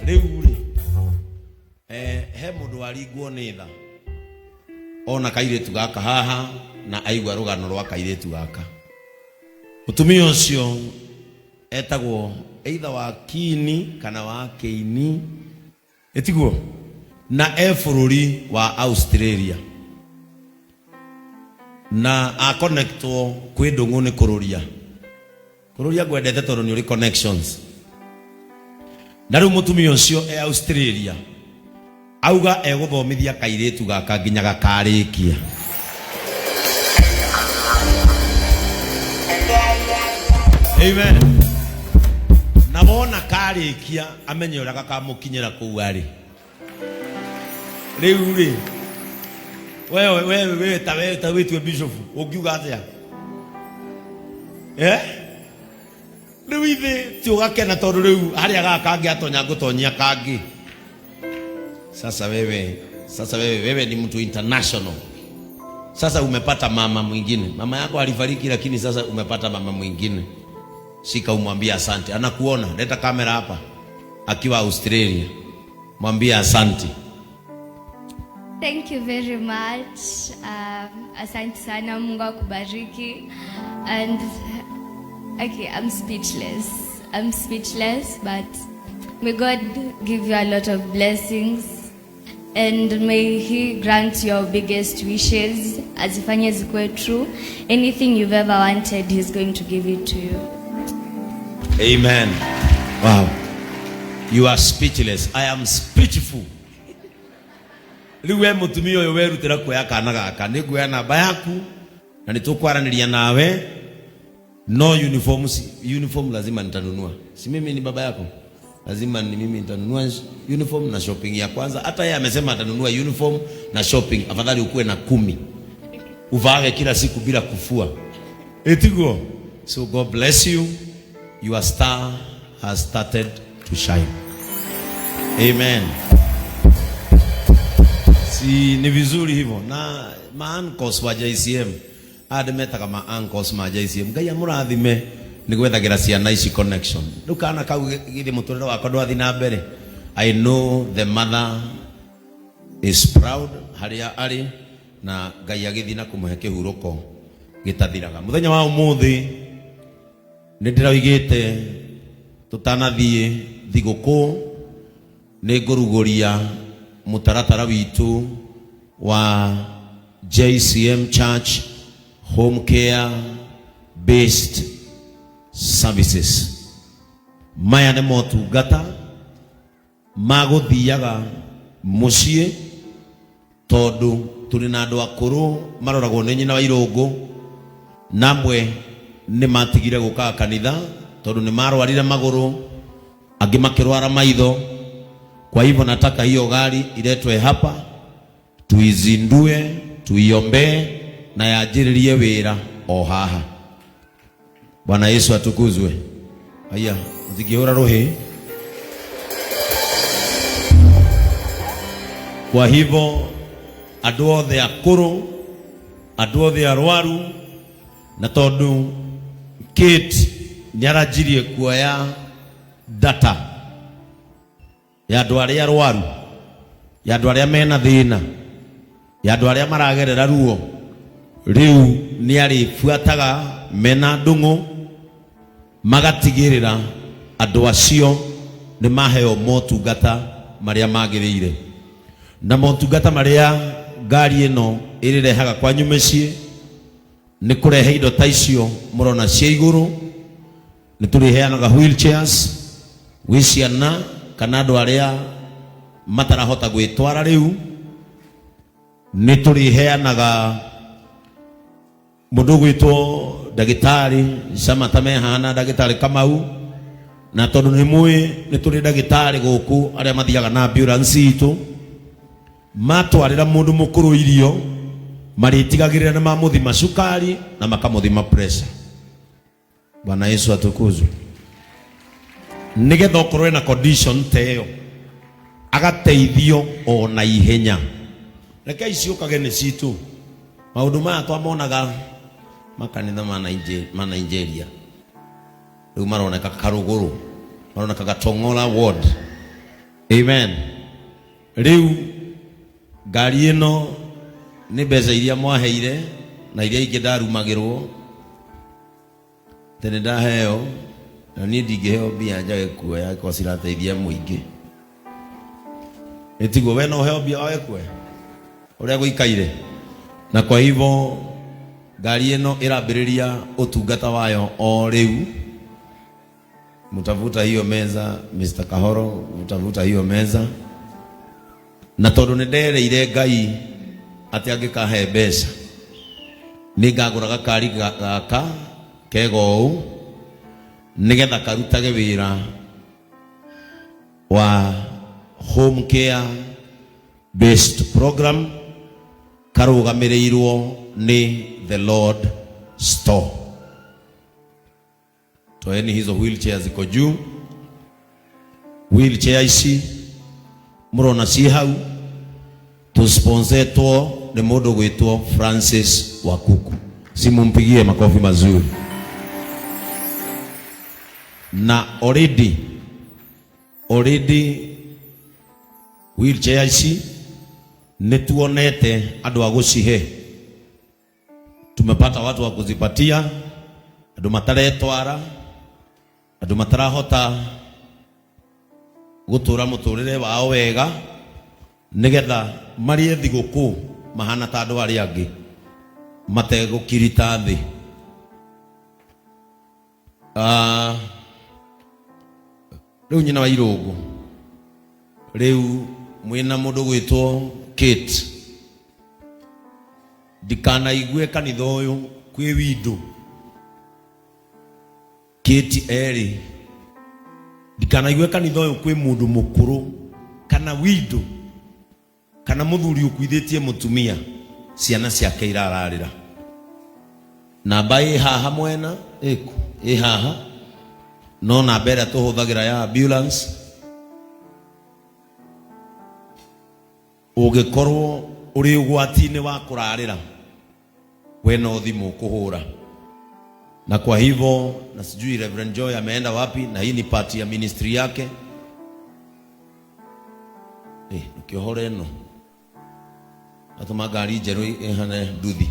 Riu he mundu aringwo ni tha ona kairetu gaka haha na aigwa rugano rwa kairetu gaka. Mutumia ucio etagwo either wa Kini kana wa Keini etiguo na bururi wa Australia na a connectwo kwi ndungu ni kururia gwendete tondu ni uri connections. Na riu mutumia ucio Australia auga eguthomithia kairetu gaka nginya gakarikia. Amen. Na bona karikia amenye ura gakamukinyira kuu ari. Riu ri wewe ta witwe bishop ugiuga atia riu ithi ti ugakena tondu riu haria gaka ngiatonya ngutonyia kangi. Sasa wewe ni mtu international. Sasa umepata mama mwingine. Mama yako alifariki lakini sasa umepata mama mwingine. Shika umwambie asante. Anakuona. Leta kamera hapa. Akiwa Australia. Mwambie asante. Thank you very much. Asante sana, Mungu akubariki. And okay, I'm speechless, but may God give you a lot of blessings. And may He grant your biggest wishes. Azifanye zikuwe true. Anything you've ever wanted, He's going to give it to you. Amen. Wow. You are speechless. I am speechful. Liwe mutumia uyo werutira kuoya kana gaka niguoya namba yaku na nitukwaraniria nawe. No uniform lazima nitanunua. Si mimi ni baba yako. Lazima ni mimi nitanunua uniform na shopping ya kwanza. Hata yeye amesema atanunua uniform na shopping. Afadhali ukue na 10. Uvaage kila siku bila kufua. Etiguo. So God bless you. Your star has started to shine. Amen. Si ni vizuri hivyo. Na maankos wa JCM. Ademeta kama ankos ma JCM. Gaya murathime. Nigwethagira ciana ici connection. Ndukana kau githie muturire wakwa ndwathi na mbere. I know the mother is proud haria ari na Ngai agithi na kumuhe kihuruko gitathiraga. Muthenya wa umuthi nindiraugite tutanathie thiguku ninguruguria mutaratara witu wa JCM Church Home Care Based Services. Maya ni motungata maguthiaga mucie tondu turi na andu akuru maroragwo ni nyina wa irungu namwe ni matigire guka kanitha tondu ni marwarire maguru angi makirwara maitho. Kwa hivyo nataka hiyo gari iletwe hapa tuizindue, tuiombe na yajiririe wira o haha. Bwana Yesu atukuzwe. Haya, zigiora rohe. Kwa hivyo andu othe akuru, andu othe arwaru na tondu Kate niarajirie kuoya data ya andu aria arwaru, ya andu aria mena thina, ya andu aria maragerera ruo. Riu ni arifuataga mena ndungu magatigirira andu acio ni maheo motungata maria magirire. Na motungata maria ngari ino irirehaga kwanyu micii ni kurehe indo ta icio murona cia iguru. Ni turiheanaga wheelchairs wi ciana kana andu aria matarahota gwitwara. Riu ni turiheanaga mundu gwitwo dagitari Samata mehana dagitari Kamau. Na tondu ni mui ni turi dagitari guku aria mathiaga na ambulance itu matwarira mundu mukuru irio maritigagirira na mamuthima sukari na makamuthima pressure. Bwana Yesu atukuzwe. Nigetha ukorwe na condition teyo agateithio o na ihenya. Reke icio kagene citu maundu maya twamonaga makanitha ma Nigeria. Riu maroneka Karuguru, maroneka Gatong'ora ward, Amen. Riu ngari ino ni mbeca iria mwaheire na iria ingi ndarumagirwo tene ndaheo na ni ndingiheo mbia njage kuoya kwa cirateithia muingi. Etiguo we no heo mbia wae kuoya uria guikaire. Na kwa hivyo ngari ino irambiriria utungata wayo o riu. Mutavuta hiyo meza Mr. Kahoro, mutavuta hiyo meza. Na tondu ni ndereire Ngai ati angikahe mbeca ni ngagura gakari gaka kego u nigetha karutage wira wa home care based program karugamirirwo ni The Lord Store. Toeni hizo wheelchair ziko juu. Wheelchair ici murona ci hau tusponsetwo ni mundu gwitwo Francis Wakuku. Simumpigie makofi mazuri. Na already wheelchair ici nituonete andu a gucihe. Tumepata watu wa kuzipatia, andu mataretwara, andu matarahota gutura muturire wao wega nigetha marie thiguku mahana ta andu aria angi mategukirita thi. Riu nyina wa Irungu riu mwina mundu gwitwo Kate dikana igwe kanitha uyu kwi windo Kate eri dikana igwe kanitha uyu kwi mundu mukuru kana windo kana muthuri ukuithitie mutumia ciana ciake irararira na bai haha mwena eku haha no na mbere tuhuthagira ya ambulance ugikorwo uri ugwati-ini wa kurarira we no thimu kuhura. Na kwa hivyo na sijui Reverend Joy ameenda wapi, na hii ni part ya ministry yake. Ukihore no atuma gari jeru ehana duthi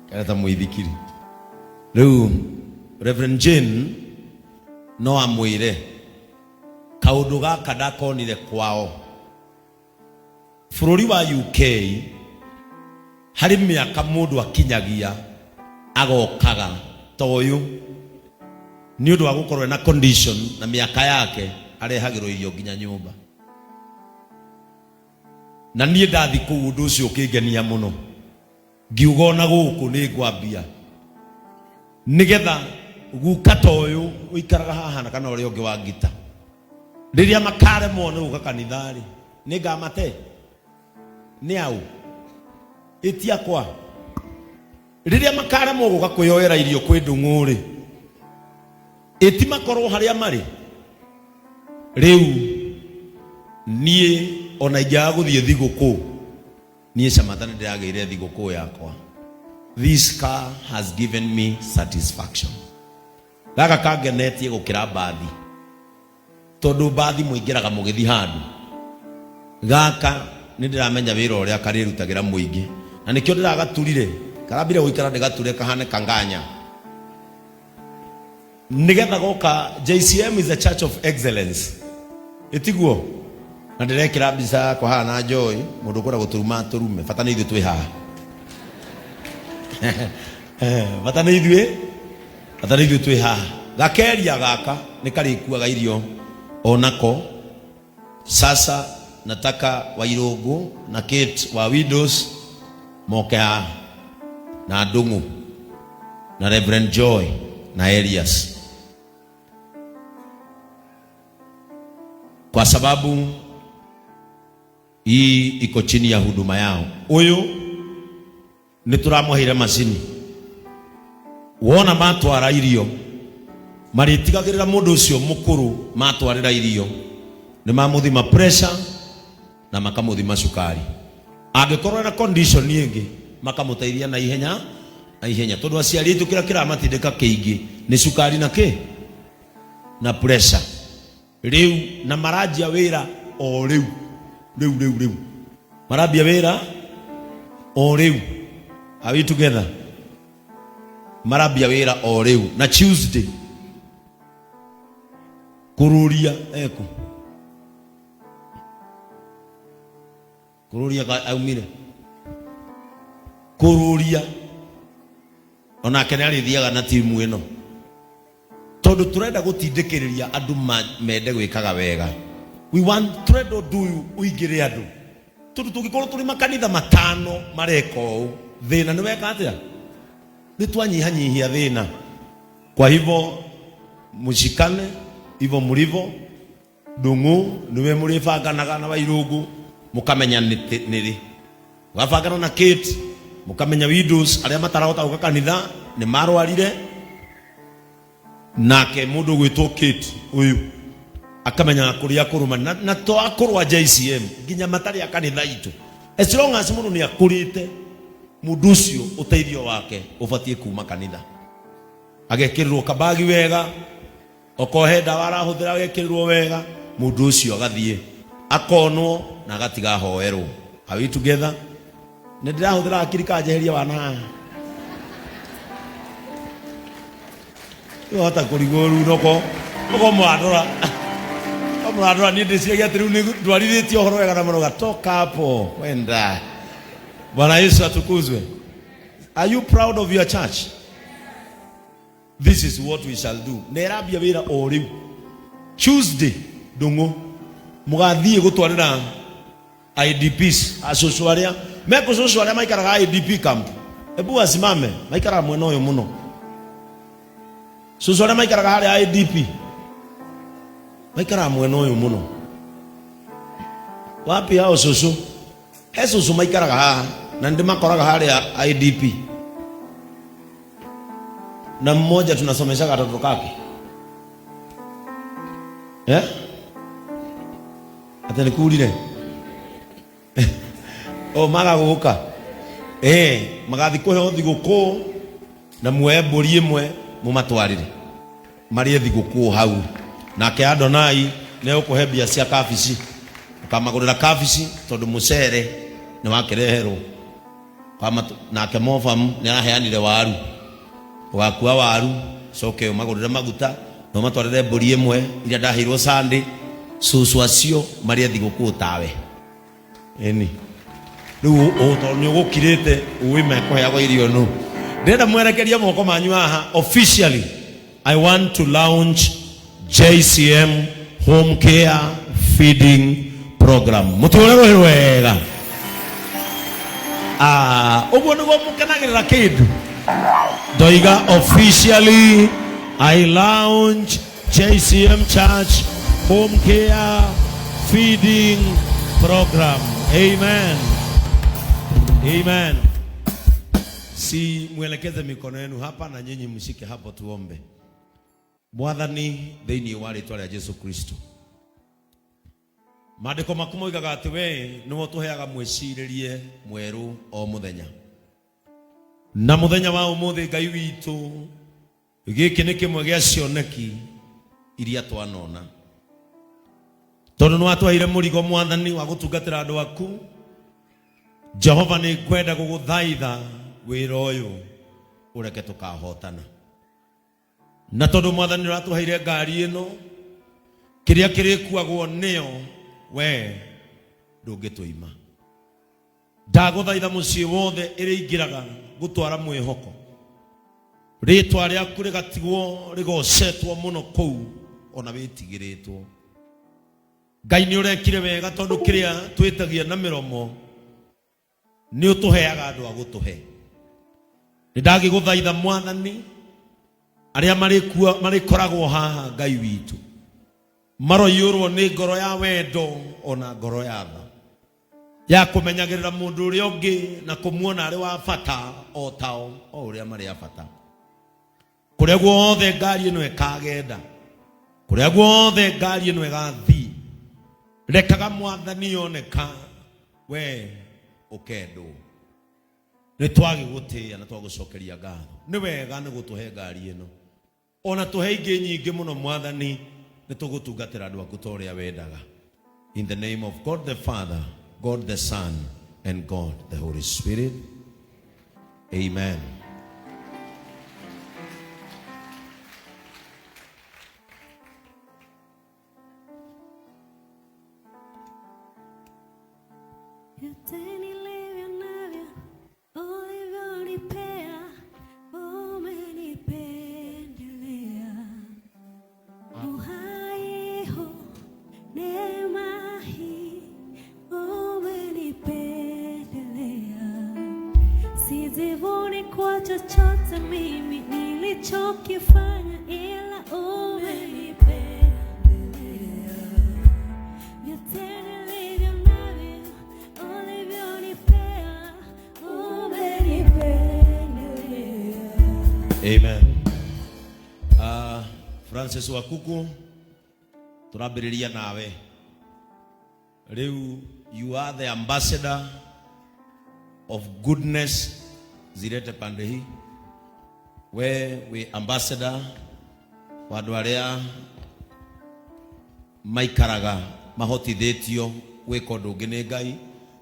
kata muithikiri. Riu Reverend Jane no amwire kaundu gaka ndakonire kwao bururi wa UK hari miaka mundu akinyagia agokaga toyu ni undu wa gukorwo na condition na miaka yake arehagirwo irio nginya nyumba. Na nie ndathi ku undu ucio ukingenia muno ngiuga na guku ni ngwambia nigetha guka toyu uikaraga haha na kana uri ungi wa ngita riria makare mone uka kanithari ni ngamate ni au itia kwa riria makare mo guka kuyoera irio kwi ndunguri iti makorwo haria mari riu nie ona ingiaga guthie thiguku nie Samathani ndirageire thiguku yakwa. This car has given me satisfaction. Gaka kangenetie gukira bathi tondu bathi muingiraga mugithi handu gaka nindiramenya wira uria karirutagira muingi na nikio ndiragaturire karambire guikara ndigature kahane kanganya nigetha goka. JCM is a church of excellence itiguo na ndirekira mbica kwa hana Joy mundu kura guturuma turume bata ni ithu twi haha bata ni ithu twi haha gakeria gaka nikarikuaga irio onako. Sasa nataka Wairungu na Kate wa Widows moke na Ndungu na Reverend Joy na Elias, kwa sababu hii iko chini ya huduma yao. Uyu nituramuhire macini wona matwara irio maritigagirira mundu ucio mukuru matwarira irio ni mamuthima pressure na makamuthima sukari. Angikorwo na condition ingi makamuteithia na ihenya tondu aciari itu kira matindika kiingi ni sukari na pressure. riu na marajia wira o riu marabia wira o riu. Are we together? Marabia wira o riu na Tuesday kururia eko kururia ka aumire kururia ona kene arithiaga na timu ino tondu turenda gutindikiriria andu mende gwikaga wega. We want to do uigire andu tondu tugikorwo turi makanitha matano mareko thina ni weka atia ni twanyihanyihia thina. Kwa hivyo mushikane hivyo mlivyo Ndungu niwe muribanganaga na Wairungu mukamenya niri wabangana na Kate mukamenya widows aria matarahota guka kanitha ni marwarire nake mundu gwitwo Kate uyu akamenya kuria kuruma na to akorwa JCM nginya matari akanitha itu as long as mundu ni akurite mundu ucio uteithio wake ubatie kuma kanitha agekirwo kabagi wega okohe dawa arahuthira agekirwo wega mundu ucio agathie akonwo na agatiga hoerwo. Are we together? Ndirahuthira akirika jeheria wana yo hata kurigoru noko mwadora ni ndiciagia ati riu ni ndwarithitio horo wega na muno gatoka hapo wenda. Bwana Yesu atukuzwe. Are you proud of your church? This is what we shall do. Nerabia wira o riu Tuesday Ndungu mugathie gutwarira IDPs asosuaria meko sosuaria maikaraga IDP camp. Ebu asimame maikaraga mwena uyu muno sosuaria maikaraga hari IDP maikaraga mwena uyu muno. Wapi hao sosu? Sosu maikaraga ha na ndimakoraga hari IDP na mmoja tunasomesha katoto kake ate nikulire o maga guka magathi kuhe thiguku na muoye mburi imwe mumatwarire marie thiguku hau nake Adonai ne ukuhe bia cia kabici ukamagurira kabici tondu mucere ni wakireherwo kama nake Mofam ni araheanire waru ugakua waru coke umagurire maguta no matwarire mburi imwe iria ndahirwo Sunday susu acio maria thiguku tawe eni riu utonye gukirite uime kuheagwo irio no ndenda mwerekeria moko manyu aha. Officially I want to launch JCM home care feeding program. Mutore wega uguo niguo mukenagirira kindu doiga. Officially I launch JCM Church home care feeding program. Amen. Amen. Si mwelekeze mikono yenu hapa na nyinyi mshike hapo tuombe. Mwathani thiini wa ritwa ria Jesu Kristo. Maandiko makumo igaga ati we niwo tuheaga mwiciririe mweru o muthenya. Na muthenya wa umuthi Ngai witu giki ni kimwe gia cioneki iria twanona. Tondu no atwaire murigo Mwathani wa gutungatira andu aku. Jehova ni kwenda guguthaitha wira uyu ureke tukahotana. Na tondu Mwathani ratuheire ngari ino kiria kirikuagwo nio we ndungituima. Ndaguthaitha mucii wothe iri ingiraga gutwara mwihoko ritwa riaku rigatigwo rigocetwo muno kou ona witigiritwo. Ngai ni urekire wega tondu kiria twitagia na miromo ni utuheaga andu a gutuhe. Ndagiguthaitha Mwathani aria marikoragwo haha Ngai witu maroyurwo ni ngoro ya wendo ona ngoro ya tha ya kumenyagirira mundu uria ungi na kumuona ari wa bata o tao o uria mari ya bata. Kuria guothe ngari ino ikagenda, kuria guothe ngari ino igathi, rekaga Mwathani oneka we ukendo. Ni twagi gutia na twagucokeria ngatho. Ni wega ni gutuhe ngari ino ona tuhe ingi nyingi muno Mwathani nitugutungatira andu aku toria wendaga. In the name of God the Father, God the Son, and God the Holy Spirit. Amen. Sijivuni kwa chochote mimi nilichokifanya, ila umenipendelea. Vyote nilivyo navyo ulivyonipea, umenipendelea. Amen. Francis Wakuku, turambiriria nawe. Riu, you are the ambassador of goodness zirete pande hii. We ambassador wandu aria maikaraga mahotithitio gwika undu ungi ni Ngai,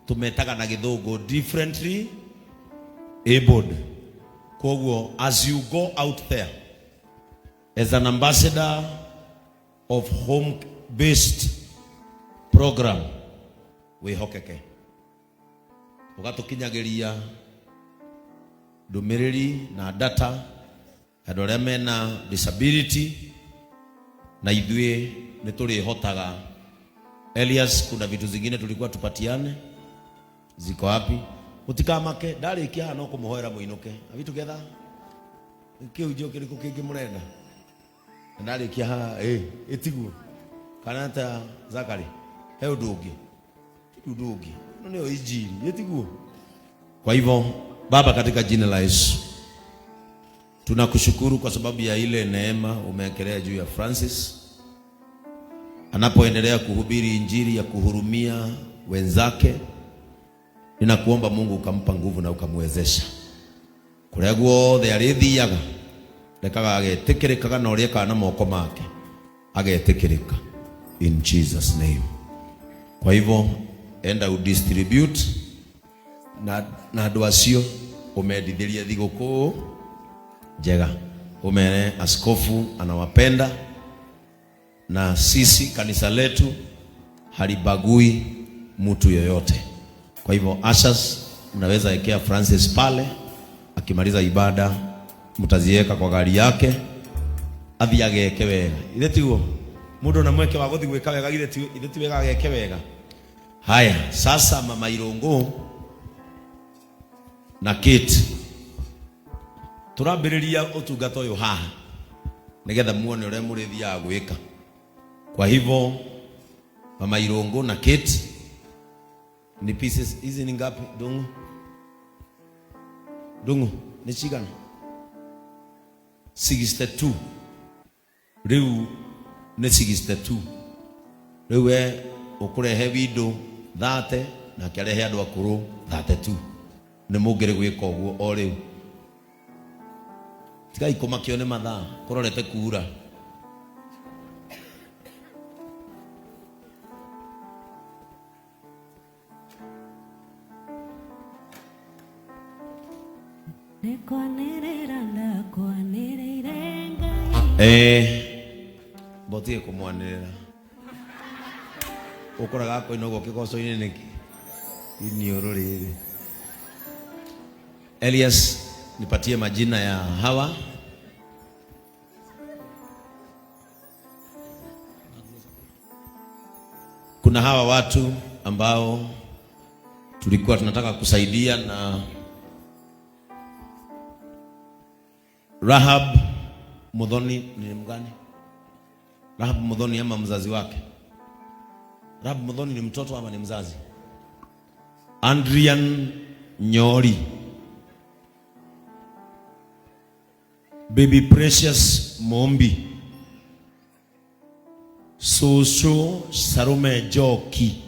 tumetaga na githungu differently abled. Koguo, as you go out there as an ambassador of home based program, we hokeke ugatukinyagiria ndumiriri na data andu aria mena disability, na ithuĩ niturihotaga. Elias, kuna vitu zingine tulikuwa tupatiane, ziko wapi? Utikamake ndarikia hano kumuhoera muinuke avitu getha kiu jo kiriko kingi murenda ndarikia ha etiguo kana ta Zakari he udungi no nio injili etiguo. Kwa hivyo Baba, katika jina la Yesu tunakushukuru kwa sababu ya ile neema umewekelea juu ya Francis anapoendelea kuhubiri injili ya kuhurumia wenzake. Ninakuomba Mungu ukampa nguvu na ukamwezesha kuria guothe arithiaga, rekaga agetikirikaga na uria kana moko make agetikirika in Jesus name. Kwa hivyo enda udistribute na andu acio umendithiria thiguku njega, umene askofu anawapenda, na sisi kanisa letu halibagui mtu yoyote. Kwa hivyo ushers, mnaweza ekea Francis pale, akimaliza ibada mtaziweka kwa gari yake athiage eke wega. Ile tiguo mundu na mweke wa guthi gwika wega, ile ti wega geke wega. Haya, sasa Mama Irungu na Kate turambiriria utungata uyu haha nigetha muone uria murithia gwika. Kwa hivyo Mama Irungu na Kate, ni pieces hizi ni ngapi? Dungu ni chigana 62. Riu ni 62. Riu we ukurehe windo 30 na kiarehe andu akuru 32. Ni mungire gwika uguo o riu. Tigai kumakio ni mathaa kurorete kura. Botie kumwanirira ukoraga ko inogo kikoso-ini niki inioro riri. Elias, nipatie majina ya hawa. Kuna hawa watu ambao tulikuwa tunataka kusaidia, na Rahab Muthoni ni mgani? Rahab Muthoni ama mzazi wake? Rahab Muthoni ni mtoto ama ni mzazi? Adrian Nyori, Baby Precious Mombi, Soso Sarume Joki,